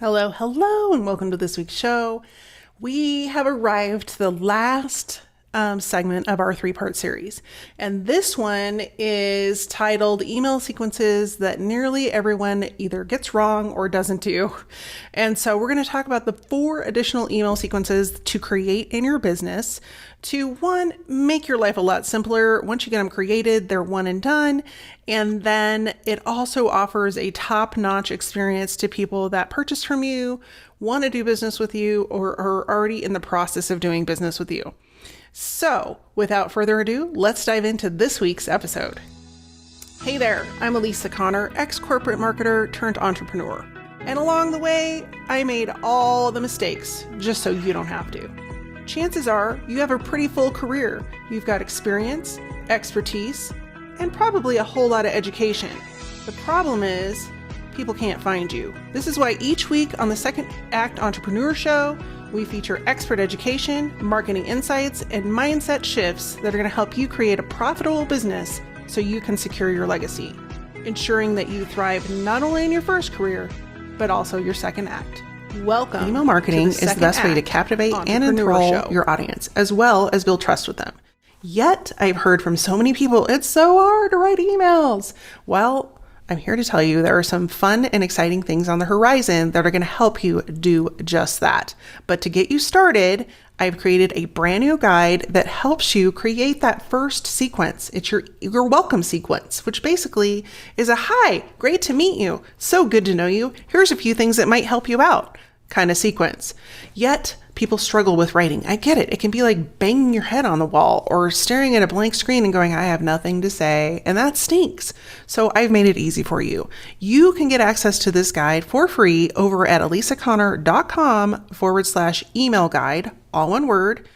Hello, hello, and welcome to this week's show. We have arrived to the last segment of our three-part series, and this one is titled Email Sequences That Nearly Everyone Either Gets Wrong or Doesn't Do. And so we're going to talk about the 4 additional email sequences to create in your business to, one, make your life a lot simpler. Once you get them created, they're one and done. And then it also offers a top-notch experience to people that purchase from you, want to do business with you, or are already in the process of doing business with you. So without further ado, let's dive into this week's episode. Hey there, I'm Elisa Connor, ex-corporate marketer turned entrepreneur. And along the way, I made all the mistakes just so you don't have to. Chances are you have a pretty full career. You've got experience, expertise, and probably a whole lot of education. The problem is people can't find you. This is why each week on the Second Act Entrepreneur Show, we feature expert education, marketing insights, and mindset shifts that are going to help you create a profitable business so you can secure your legacy, ensuring that you thrive not only in your first career, but also your second act. Welcome. Email marketing is the best way to captivate and enthrall your audience, as well as build trust with them. Yet, I've heard from so many people, it's so hard to write emails. Well, I'm here to tell you there are some fun and exciting things on the horizon that are going to help you do just that. But to get you started, I've created a brand new guide that helps you create that first sequence. It's your welcome sequence, which basically is a hi, great to meet you, so good to know you, here's a few things that might help you out kind of sequence. Yet people struggle with writing. I get it. It can be like banging your head on the wall or staring at a blank screen and going, I have nothing to say. And that stinks. So I've made it easy for you. You can get access to this guide for free over at elisaconnor.com/email guide, all one word.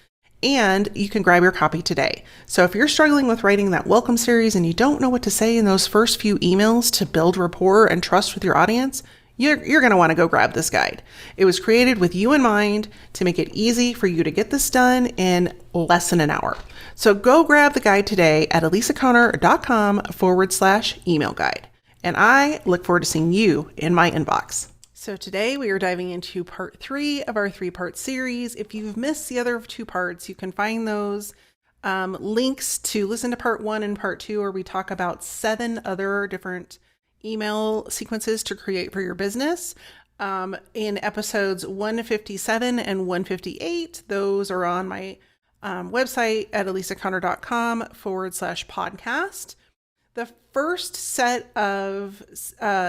And you can grab your copy today. So if you're struggling with writing that welcome series and you don't know what to say in those first few emails to build rapport and trust with your audience, you're going to want to go grab this guide. It was created with you in mind to make it easy for you to get this done in less than an hour. So go grab the guide today at elisaconnor.com/email guide. And I look forward to seeing you in my inbox. So today we are diving into part 3 of our 3-part series. If you've missed the other 2 parts, you can find those links to listen to part 1 and part 2, where we talk about 7 other different email sequences to create for your business. In episodes 157 and 158, those are on my website at elisaconnor.com/podcast. The first set of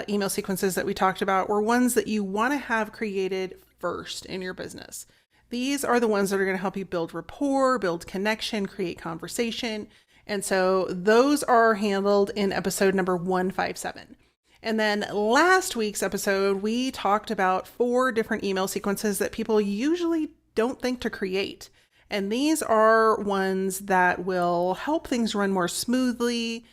email sequences that we talked about were ones that you want to have created first in your business. These are the ones that are going to help you build rapport, build connection, create conversation. And so those are handled in episode number 157. And then last week's episode, we talked about 4 different email sequences that people usually don't think to create. And these are ones that will help things run more smoothly,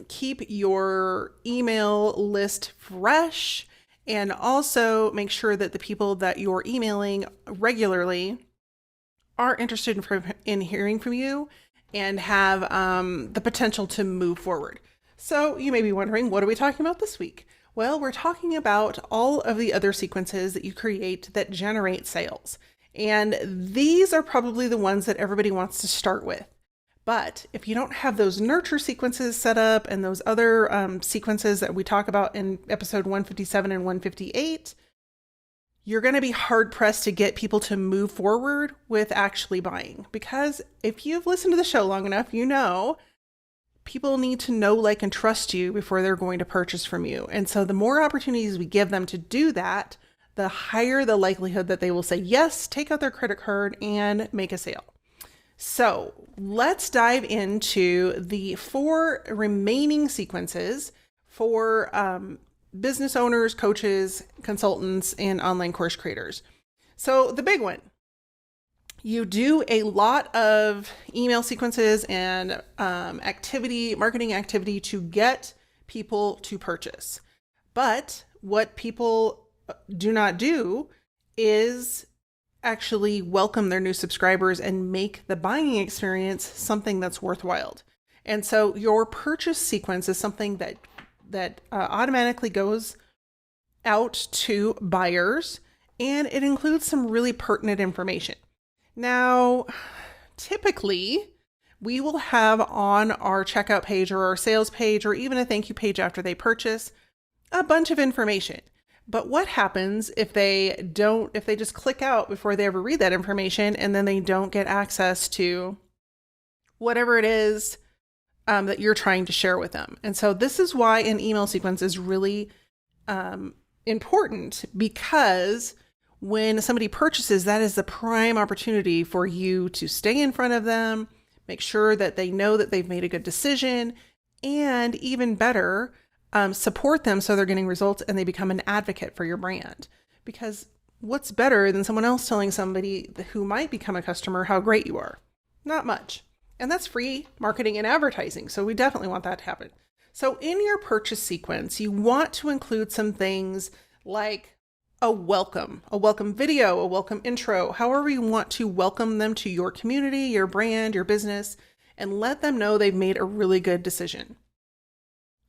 keep your email list fresh, and also make sure that the people that you're emailing regularly are interested in hearing from you and have the potential to move forward. So you may be wondering, what are we talking about this week? Well, we're talking about all of the other sequences that you create that generate sales. And these are probably the ones that everybody wants to start with. But if you don't have those nurture sequences set up and those other sequences that we talk about in episode 157 and 158, you're going to be hard pressed to get people to move forward with actually buying. Because if you've listened to the show long enough, you know people need to know, like, and trust you before they're going to purchase from you. And so the more opportunities we give them to do that, the higher the likelihood that they will say yes, take out their credit card, and make a sale. So let's dive into the 4 remaining sequences for business owners, coaches, consultants, and online course creators. So the big one. You do a lot of email sequences and marketing activity to get people to purchase. But what people do not do is actually welcome their new subscribers and make the buying experience something that's worthwhile. And so your purchase sequence is something that automatically goes out to buyers, and it includes some really pertinent information. Now, typically, we will have on our checkout page or our sales page or even a thank you page after they purchase a bunch of information. But what happens if they just click out before they ever read that information and then they don't get access to whatever it is that you're trying to share with them? And so this is why an email sequence is really important, because when somebody purchases, that is the prime opportunity for you to stay in front of them, make sure that they know that they've made a good decision, and even better, support them so they're getting results and they become an advocate for your brand. Because what's better than someone else telling somebody who might become a customer how great you are? Not much. And that's free marketing and advertising. So we definitely want that to happen. So in your purchase sequence, you want to include some things like a welcome video, a welcome intro, however you want to welcome them to your community, your brand, your business, and let them know they've made a really good decision.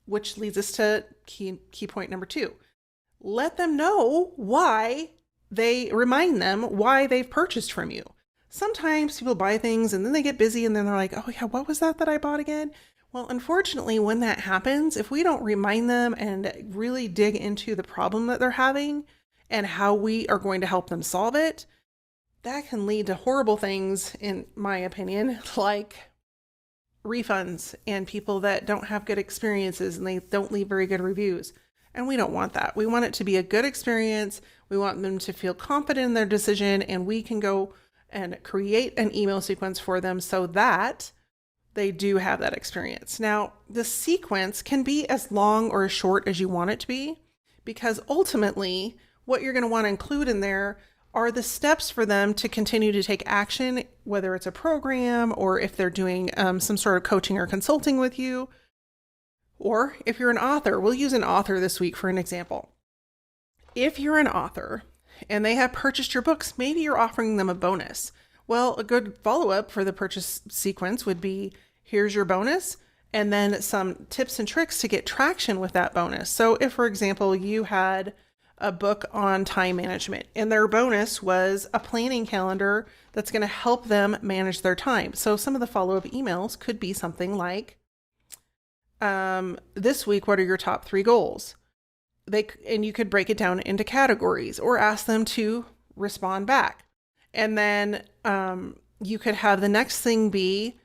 Which leads us to key point number 2. Let them know remind them why they've purchased from you. Sometimes people buy things and then they get busy and then they're like, oh yeah, what was that I bought again? Well, unfortunately, when that happens, if we don't remind them and really dig into the problem that they're having and how we are going to help them solve it, that can lead to horrible things, in my opinion, like refunds and people that don't have good experiences and they don't leave very good reviews. And we don't want that. We want it to be a good experience. We want them to feel confident in their decision, and we can go and create an email sequence for them so that they do have that experience. Now, the sequence can be as long or as short as you want it to be, because ultimately what you're going to want to include in there are the steps for them to continue to take action, whether it's a program or if they're doing some sort of coaching or consulting with you. Or if you're an author, we'll use an author this week for an example. If you're an author and they have purchased your books, maybe you're offering them a bonus. Well, a good follow-up for the purchase sequence would be, here's your bonus, and then some tips and tricks to get traction with that bonus. So if, for example, you had a book on time management and their bonus was a planning calendar that's going to help them manage their time. So some of the follow-up emails could be something like, this week, what are your top 3 goals? And you could break it down into categories or ask them to respond back. And then you could have the next thing be,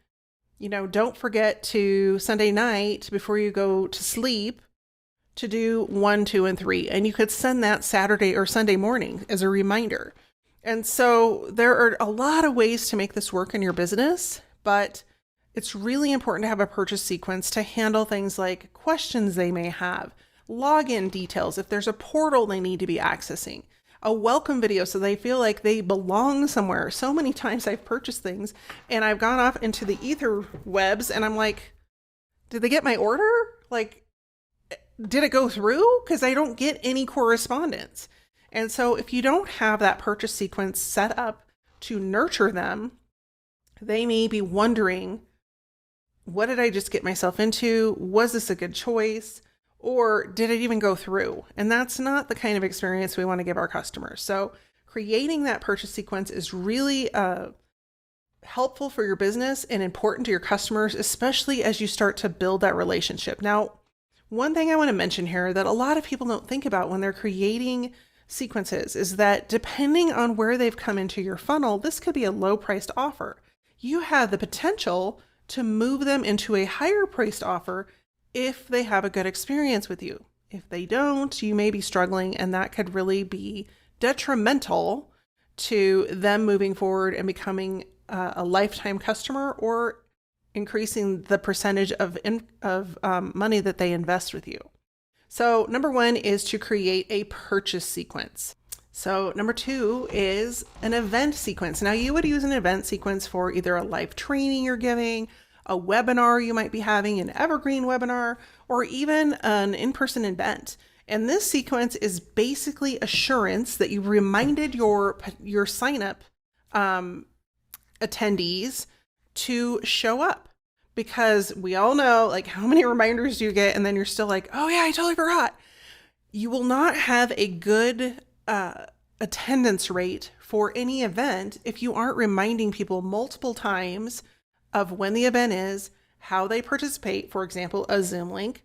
don't forget to Sunday night before you go to sleep to do 1, 2, and 3. And you could send that Saturday or Sunday morning as a reminder. And so there are a lot of ways to make this work in your business, but it's really important to have a purchase sequence to handle things like questions they may have, login details, if there's a portal they need to be accessing, a welcome video so they feel like they belong somewhere. So many times I've purchased things and I've gone off into the ether webs and I'm like, did they get my order? Like, did it go through? Because I don't get any correspondence. And so if you don't have that purchase sequence set up to nurture them, they may be wondering, what did I just get myself into? Was this a good choice? Or did it even go through? And that's not the kind of experience we want to give our customers. So creating that purchase sequence is really helpful for your business and important to your customers, especially as you start to build that relationship. Now, one thing I want to mention here that a lot of people don't think about when they're creating sequences is that depending on where they've come into your funnel, this could be a low priced offer. You have the potential to move them into a higher priced offer if they have a good experience with you. If they don't, you may be struggling, and that could really be detrimental to them moving forward and becoming a lifetime customer or increasing the percentage of money that they invest with you. So number 1 is to create a purchase sequence. So number 2 is an event sequence. Now you would use an event sequence for either a live training you're giving, a webinar you might be having, an evergreen webinar, or even an in-person event. And this sequence is basically assurance that you reminded your sign-up attendees to show up. Because we all know, like, how many reminders do you get and then you're still like, oh yeah, I totally forgot. You will not have a good attendance rate for any event if you aren't reminding people multiple times of when the event is, how they participate, for example, a Zoom link,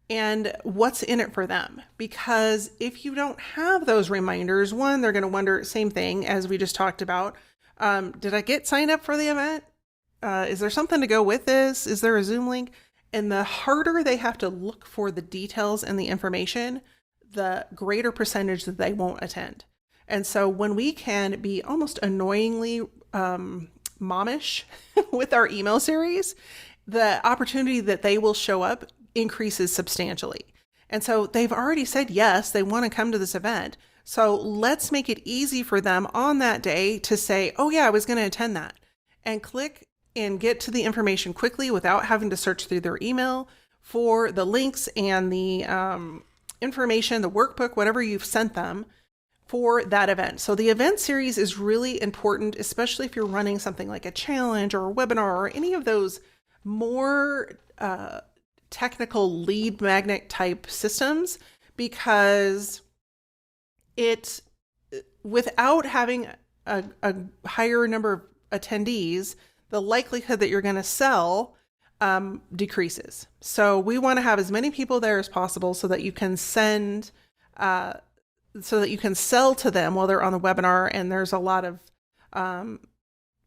and what's in it for them. Because if you don't have those reminders, one, they're going to wonder, same thing as we just talked about. Did I get signed up for the event? Is there something to go with this? Is there a Zoom link? And the harder they have to look for the details and the information, the greater percentage that they won't attend. And so when we can be almost annoyingly momish with our email series, the opportunity that they will show up increases substantially. And so they've already said yes, they want to come to this event. So let's make it easy for them on that day to say, oh yeah, I was going to attend that, and click and get to the information quickly without having to search through their email for the links and the information, the workbook, whatever you've sent them for that event. So the event series is really important, especially if you're running something like a challenge or a webinar or any of those more technical lead magnet type systems, because it, without having a higher number of attendees, the likelihood that you're going to sell decreases. So we want to have as many people there as possible so that you can send, so that you can sell to them while they're on the webinar. And there's a lot of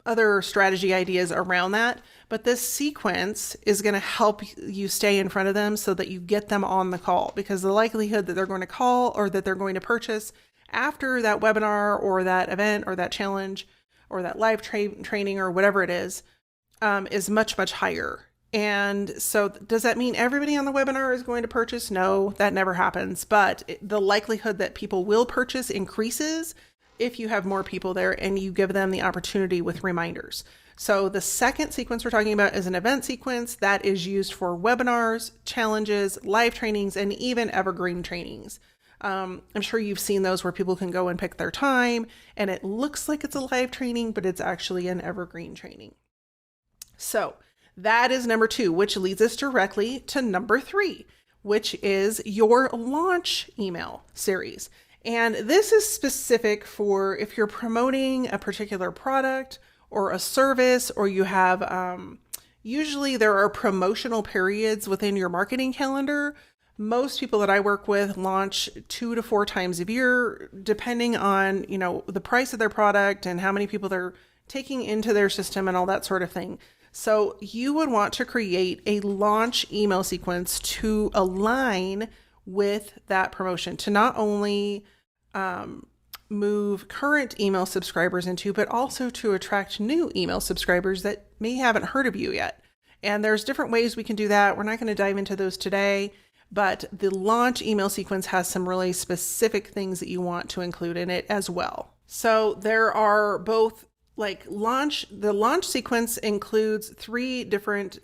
other strategy ideas around that. But this sequence is going to help you stay in front of them so that you get them on the call, because the likelihood that they're going to call or that they're going to purchase after that webinar or that event or that challenge or that live training or whatever it is much, much higher. And so does that mean everybody on the webinar is going to purchase? No, that never happens. But the likelihood that people will purchase increases if you have more people there and you give them the opportunity with reminders. So the second sequence we're talking about is an event sequence that is used for webinars, challenges, live trainings, and even evergreen trainings. I'm sure you've seen those where people can go and pick their time and it looks like it's a live training, but it's actually an evergreen training. So that is number 2, which leads us directly to number 3, which is your launch email series. And this is specific for if you're promoting a particular product or a service, or you have, usually there are promotional periods within your marketing calendar. Most people that I work with launch 2 to 4 times a year, depending on, the price of their product and how many people they're taking into their system and all that sort of thing. So you would want to create a launch email sequence to align with that promotion, to not only move current email subscribers into, but also to attract new email subscribers that may haven't heard of you yet. And there's different ways we can do that. We're not going to dive into those today, but the launch email sequence has some really specific things that you want to include in it as well. So there are both the launch sequence includes 3 different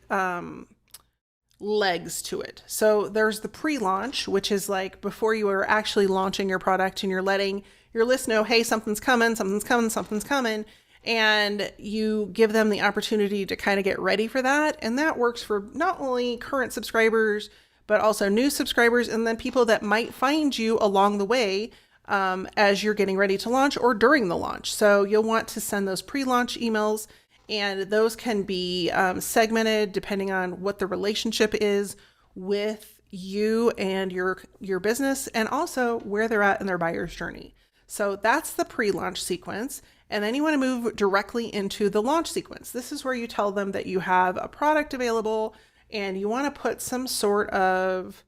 legs to it. So there's the pre-launch, which is like before you are actually launching your product and you're letting your list know, hey, something's coming. And you give them the opportunity to kind of get ready for that. And that works for not only current subscribers, but also new subscribers, and then people that might find you along the way as you're getting ready to launch or during the launch. So you'll want to send those pre-launch emails, and those can be segmented depending on what the relationship is with you and your business, and also where they're at in their buyer's journey. So that's the pre-launch sequence. And then you want to move directly into the launch sequence. This is where you tell them that you have a product available and you want to put some sort of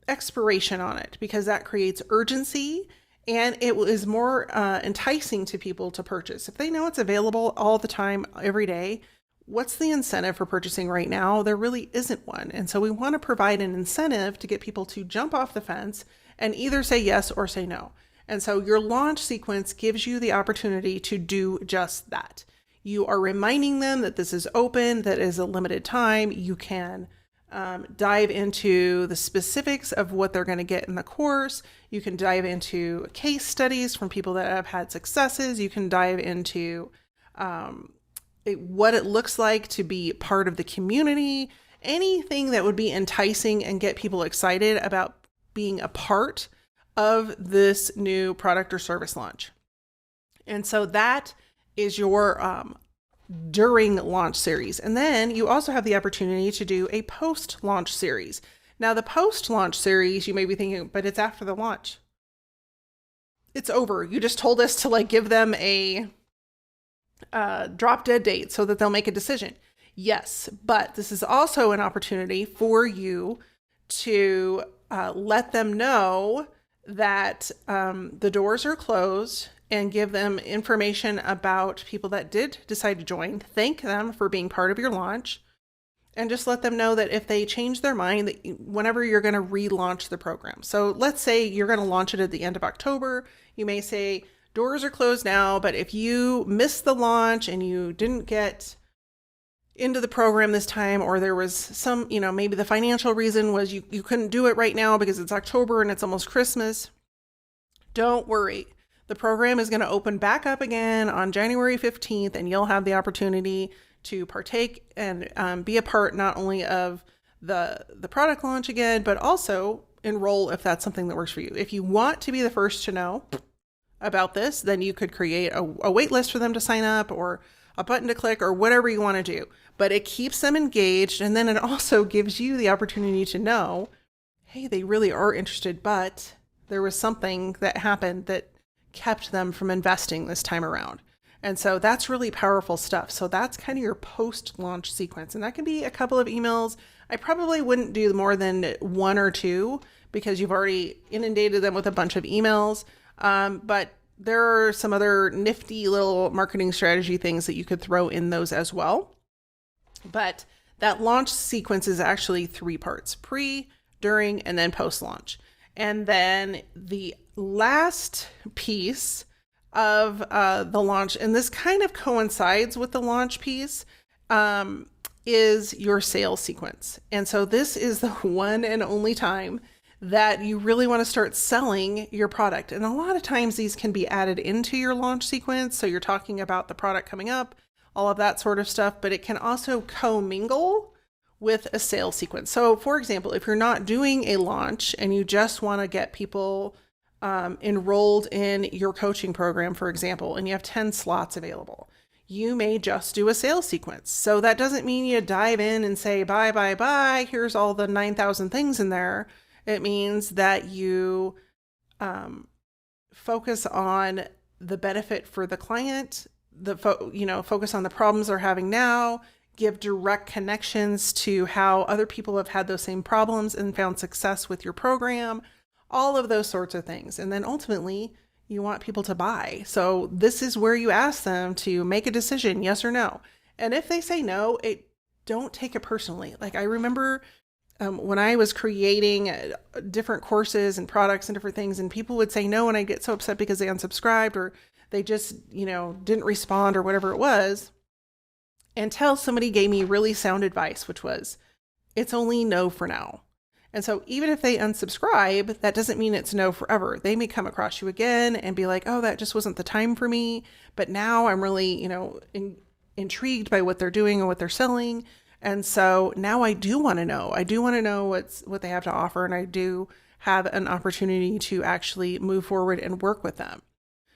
expiration on it, because that creates urgency and it is more enticing to people to purchase. If they know it's available all the time, every day, what's the incentive for purchasing right now? There really isn't one. And so we want to provide an incentive to get people to jump off the fence and either say yes or say no. And so your launch sequence gives you the opportunity to do just that. You are reminding them that this is open, that is a limited time. You can dive into the specifics of what they're going to get in the course. You can dive into case studies from people that have had successes. You can dive into what it looks like to be part of the community, anything that would be enticing and get people excited about being a part of this new product or service launch. And so that is your during launch series. And then you also have the opportunity to do a post-launch series. Now, the post-launch series, you may be thinking, but it's after the launch. It's over. You just told us to give them a drop dead date so that they'll make a decision. Yes, but this is also an opportunity for you to let them know that the doors are closed, and give them information about people that did decide to join. Thank them for being part of your launch, and just let them know that if they change their mind, that whenever you're going to relaunch the program. So let's say you're going to launch it at the end of October. You may say, doors are closed now, but if you missed the launch and you didn't get into the program this time, or there was some, maybe the financial reason was you couldn't do it right now because it's October and it's almost Christmas, don't worry. The program is going to open back up again on January 15th, and you'll have the opportunity to partake and be a part not only of the product launch again, but also enroll if that's something that works for you. If you want to be the first to know about this, then you could create a wait list for them to sign up, or a button to click, or whatever you want to do. But it keeps them engaged, and then it also gives you the opportunity to know, hey, they really are interested, but there was something that happened that kept them from investing this time around. And so that's really powerful stuff. So that's kind of your post-launch sequence. And that can be a couple of emails. I probably wouldn't do more than one or two because you've already inundated them with a bunch of emails. But there are some other nifty little marketing strategy things that you could throw in those as well. But that launch sequence is actually 3 parts: pre, during, and then post-launch. And then the last piece of the launch, and this kind of coincides with the launch piece, is your sales sequence. And so this is the one and only time that you really want to start selling your product. And a lot of times these can be added into your launch sequence. So you're talking about the product coming up, all of that sort of stuff, but it can also commingle with a sales sequence. So for example, if you're not doing a launch and you just want to get people enrolled in your coaching program, for example, and you have 10 slots available, you may just do a sales sequence. So that doesn't mean you dive in and say, bye, here's all the 9,000 things in there. It means that you focus on the benefit for the client, focus on the problems they're having now, give direct connections to how other people have had those same problems and found success with your program, all of those sorts of things. And then ultimately, you want people to buy. So this is where you ask them to make a decision, yes or no. And if they say no, don't take it personally. Like I remember when I was creating different courses and products and different things, and people would say no, and I get so upset because they unsubscribed or they just, didn't respond or whatever it was, until somebody gave me really sound advice, which was, it's only no for now. And so even if they unsubscribe, that doesn't mean it's no forever. They may come across you again and be like, oh, that just wasn't the time for me. But now I'm really, intrigued by what they're doing and what they're selling. And so now I do want to know. I do want to know what they have to offer. And I do have an opportunity to actually move forward and work with them.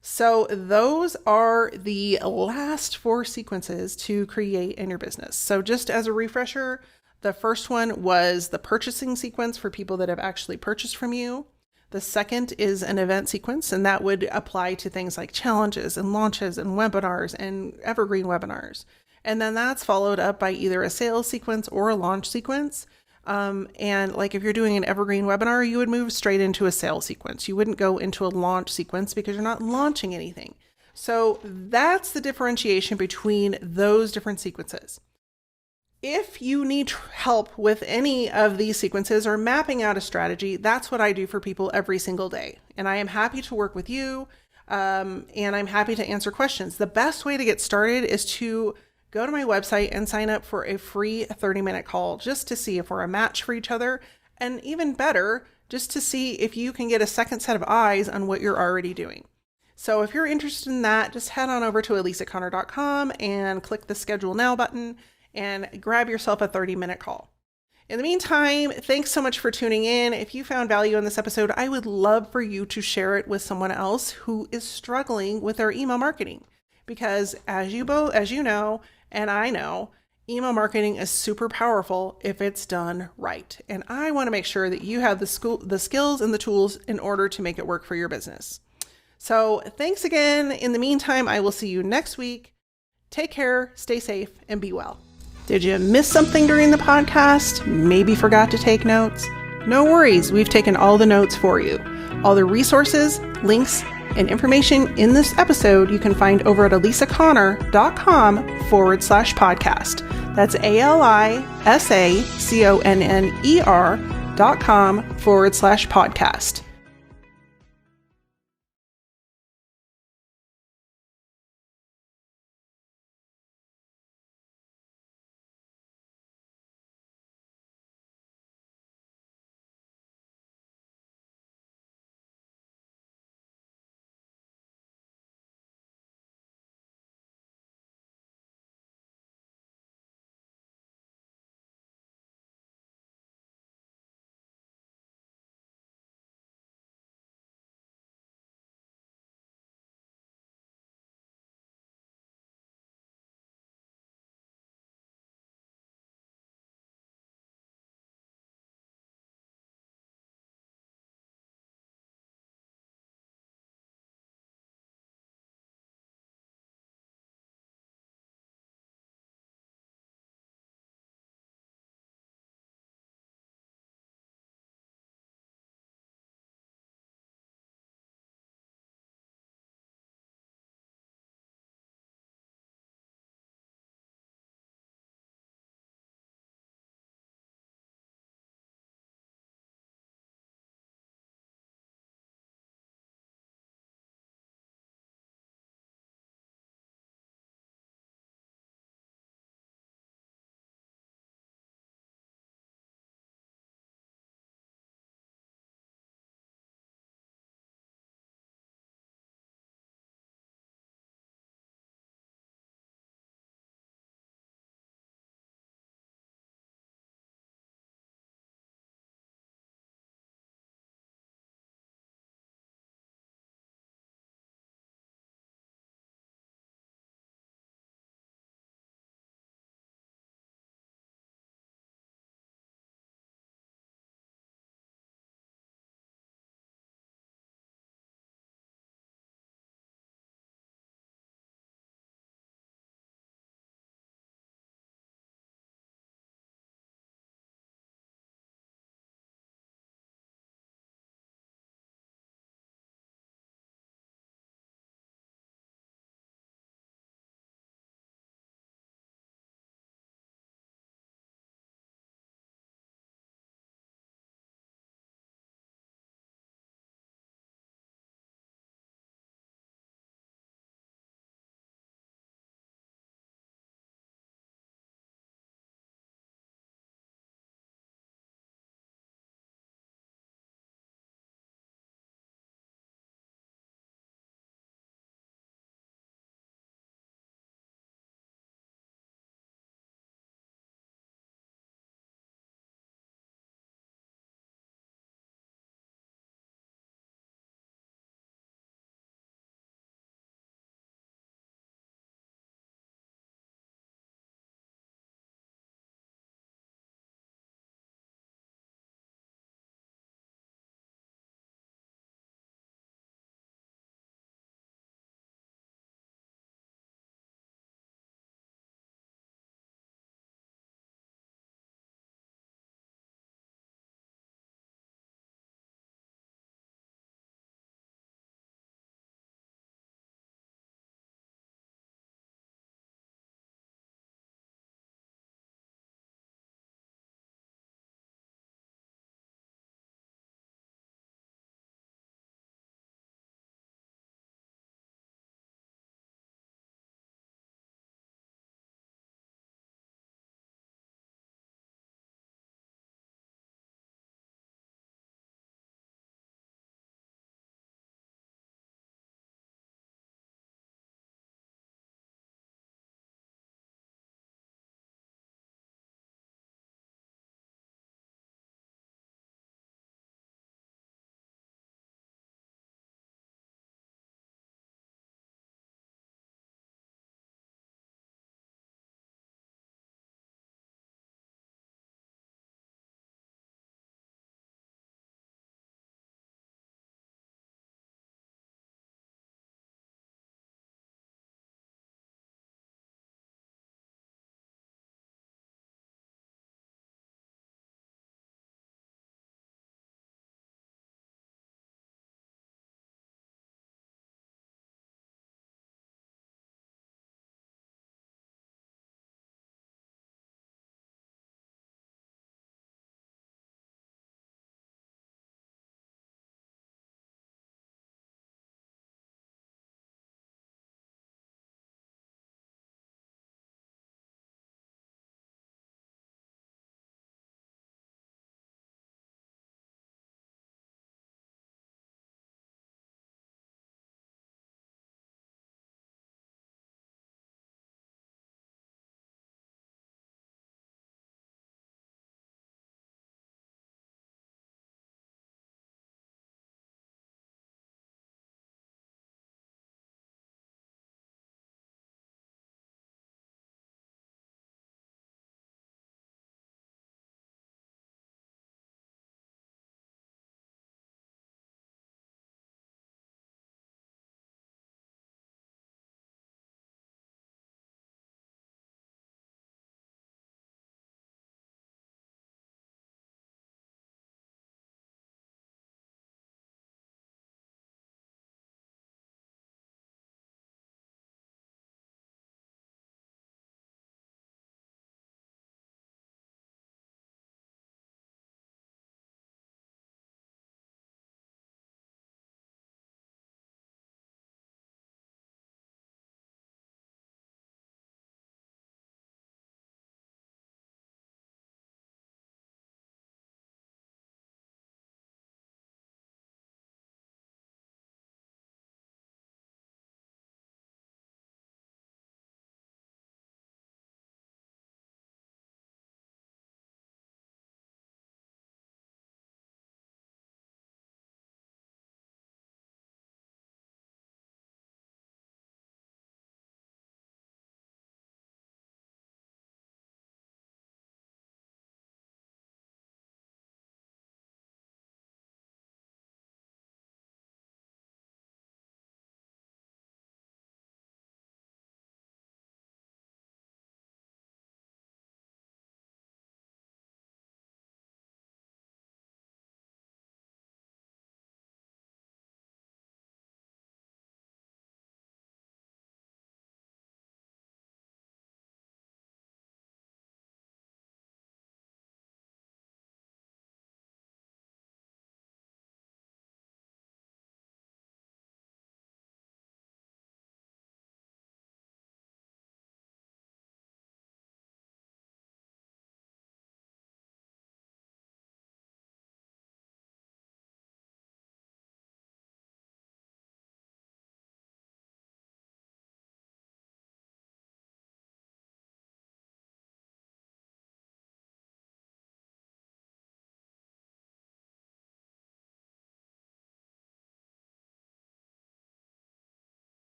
So those are the last 4 sequences to create in your business. So just as a refresher, the first one was the purchasing sequence for people that have actually purchased from you. The second is an event sequence, and that would apply to things like challenges and launches and webinars and evergreen webinars. And then that's followed up by either a sales sequence or a launch sequence. And like if you're doing an evergreen webinar, you would move straight into a sales sequence. You wouldn't go into a launch sequence because you're not launching anything. So that's the differentiation between those different sequences. If you need help with any of these sequences or mapping out a strategy, that's what I do for people every single day. And I am happy to work with you. And I'm happy to answer questions. The best way to get started is to go to my website and sign up for a free 30-minute call just to see if we're a match for each other. And even better, just to see if you can get a second set of eyes on what you're already doing. So if you're interested in that, just head on over to elisaconnor.com and click the schedule now button and grab yourself a 30-minute call. In the meantime, thanks so much for tuning in. If you found value in this episode, I would love for you to share it with someone else who is struggling with their email marketing. Because as you know, and I know, email marketing is super powerful if it's done right. And I want to make sure that you have the skills and the tools in order to make it work for your business. So thanks again. In the meantime, I will see you next week. Take care, stay safe, and be well. Did you miss something during the podcast? Maybe forgot to take notes? No worries, we've taken all the notes for you. All the resources, links, and information in this episode you can find over at alisaconnor.com/podcast. That's ALISACONNER.com/podcast.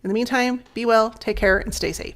In the meantime, be well, take care, and stay safe.